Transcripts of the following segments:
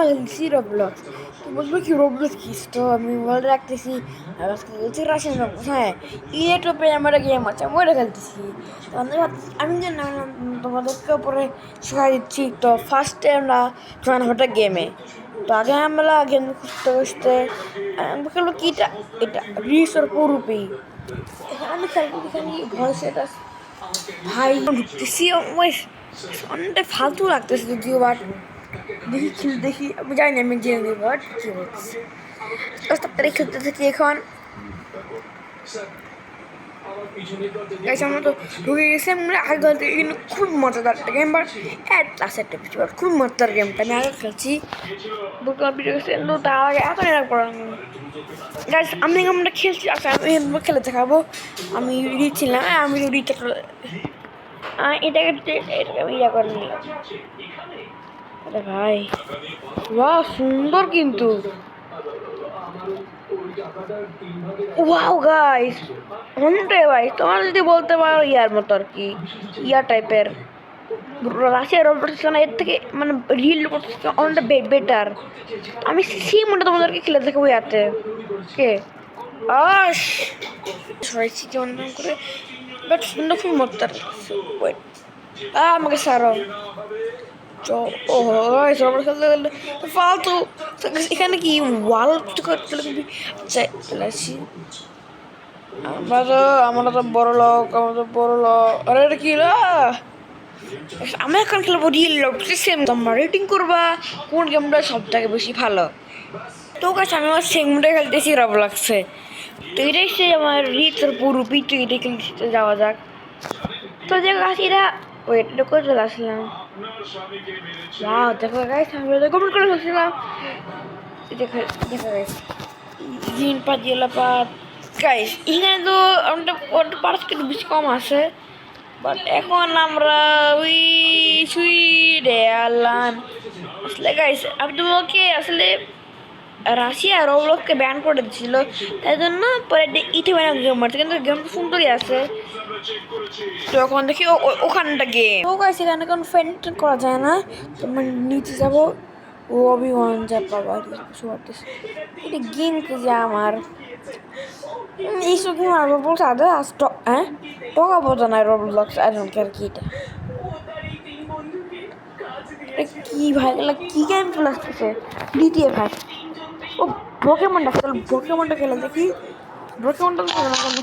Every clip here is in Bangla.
খেলছি রবলক্স। তো বলবো কি রবলক্স কি, তো আমি বলে রাখতেছি আজকে খেলছি রাশিয়ান রবলক্স। হ্যাঁ, ইউটিউবে আমার গেম আছে, আমি ওটা খেলতেছি। তো আমি জানি তোমাদেরকে পরে শেখা দিচ্ছি। তো ফার্স্টে আমরা জয়েন হঠাৎ গেমে। তো আগে আমরা গেম খুঁজতে খুঁজতে খেলবো কি এটা রিস ওর পৌরুপি। এখানে আমি খেলবো, এখানে ভয়েস এটা ভাই ঢুকতেছি অনেকটা ফালতু লাগতেছে যদিও, বাট দেখি আমি জানি না, আমি জেনে নিই বাট কি হচ্ছে। তাড়াতাড়ি খেলতে থাকি এখন। আমরা তো ঢুকে গেছি, আমরা আগে খেলতে কিন্তু খুব মজাদার একটা গেম, বাট লাস্ট একটা পিছু খুব মজাদার গেমটা আমি আগে খেলছি। তার আগে এত নেওয়ার পর আমরা খেলছি। আচ্ছা আমি খেলে দেখাবো। আমি রিচ ছিলাম, আমি রিচ এটাকে আমি ইয়া করে নিলাম। আরে ভাই বাহ সুন্দর কিন্তু। ওয়াও গাইস অনেকটাই ভাই, তোমার যদি বলতে পারো ইয়ার মতো আর কি, ইয়া টাইপের রাশিয়ার রোবট এর থেকে মানে রিয়েল রোবট অনেকটা বেটার। আমি সেই মনটা তোমাদেরকে খেলে দেখাবো ইয়াতে। কে আস সরাইছি কেমন করে, বাট সুন্দর খুব মজার। ওয়েট আমাকে সারো ফালতু এখানে কি ওয়াল চলে আসছি। আমরা তো বড় লোক, আমরা তো বড় লোক। আরে এটা কি আমি এখন খেলবো রিয়েল লোক সেম। তোমরা রেটিং করবা কোন গেমটা সব থেকে বেশি ভালো। তো কাছে আমি আমার সেগমেন্টে খেলতেছি রবলক্সে। তো এটাই সে আমার রিচ আর পুরো পিঠ এটা খেলতে যাওয়া যাক। তো যে গাছ এরা ওয়েট এটা করে চলে আসলাম। ওয়াও দেখো গাইস আমি তো কমেন্ট করে ফেলছিলাম। দেখো দেখো গাইস জিন পা জেলা পা গাইস এখানে তো আমরা পার্স একটু বেশি কম আছে, বাট এখন আমরা ওই সুই দেয়ালাম আসলে গাইস। আমি তোমাকে আসলে রাশিয়া রবলক্সকে ব্যান করে দিচ্ছিল, তাই জন্য পরে ইটে বানানো গেম মারছে, কিন্তু গেমটা সুন্দরই আছে। তখন দেখি ওখানটা গেম ও গাইস এখানে কোনো ফেন্ট করা যায় না। তোমার নিচে যাবো ও অভিমান যা পাবো আর কিছু করতেছে। এটা গেম কে যে আমার এইসব গেম আর রবলক্স আদা হ্যাঁ টাকা বোঝা নাই রবলক্স আর কি এটা কি ভাই এগুলো কি গেম চলে আসতেছে দ্বিতীয় ভাই। ও পোকেমনটা খেল, পোকেমনটা খেলে দেখি। পোকেমনটা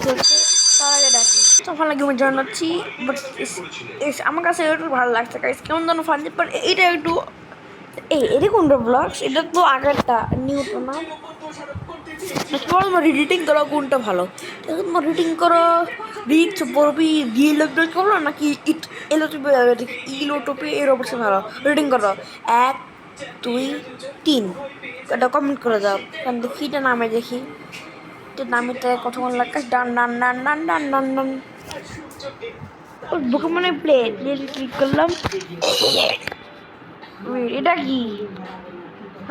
খেলছে তার আগে ডাকি তখন লাগে আমি জানাচ্ছি। বাট আমার কাছে একটু ভালো লাগছে গাইস, কেমন যেন ফানি। বাট এইটা একটু এটা কোন রবলক্স, এটা তো আগেরটা নিউ তো না। তোমার রিডিং করো কোনটা ভালো, তোমার রিডিং করো রিচ পড়বি রিয়েল লোকদের করো নাকি ইলোটোপি এর অবশ্যই ভালো রিডিং করো। 1 2 3 এটা কমেন্ট করে দাও। কারণ দেখি এটা নামে দেখি এটা নামেতে কতক্ষণ লাগে। ডান ডান ডান ডান ডান ডান ডান ওর বুকে মানে প্লে ক্লিক করলাম। এটা কি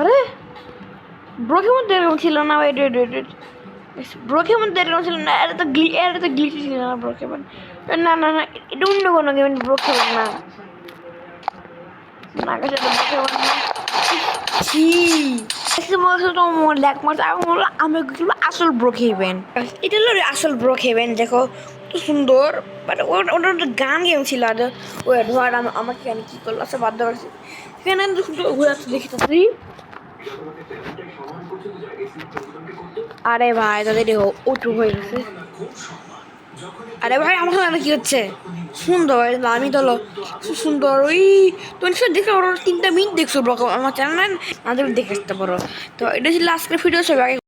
আরে ব্রোকের মধ্যে এরকম ছিল না। ওয়েট ওয়েট ওয়েট ব্রোকের মধ্যে এরকম ছিল না। এটা তো গ্লিচ ছিল না ব্রোকের না না না এটা অন্য কোনো গেম ব্রোকের না না কাছে ব্রোকের না আমি আসল ব্রোকহেভেন। এটা হলো আসল ব্রোকহেভেন। দেখো কত সুন্দর, বাট ওটা গান গেম ছিল। আর ওই ধর আমাকে আমি কি করলো আচ্ছা বাধ্য করছি এখানে দেখি তাড়াতাড়ি। আরে ভাই তাদের উঁচু হয়ে গেছে। আরে ভাই আমার সাথে কি হচ্ছে সুন্দর আমি তো সুন্দর ওই তুমি দেখতে পারো 3টা মিনিট দেখছো আমার চ্যানেল না দেখে আসতে পারো। তো এটা ছিল আজকের ভিডিও, সবাই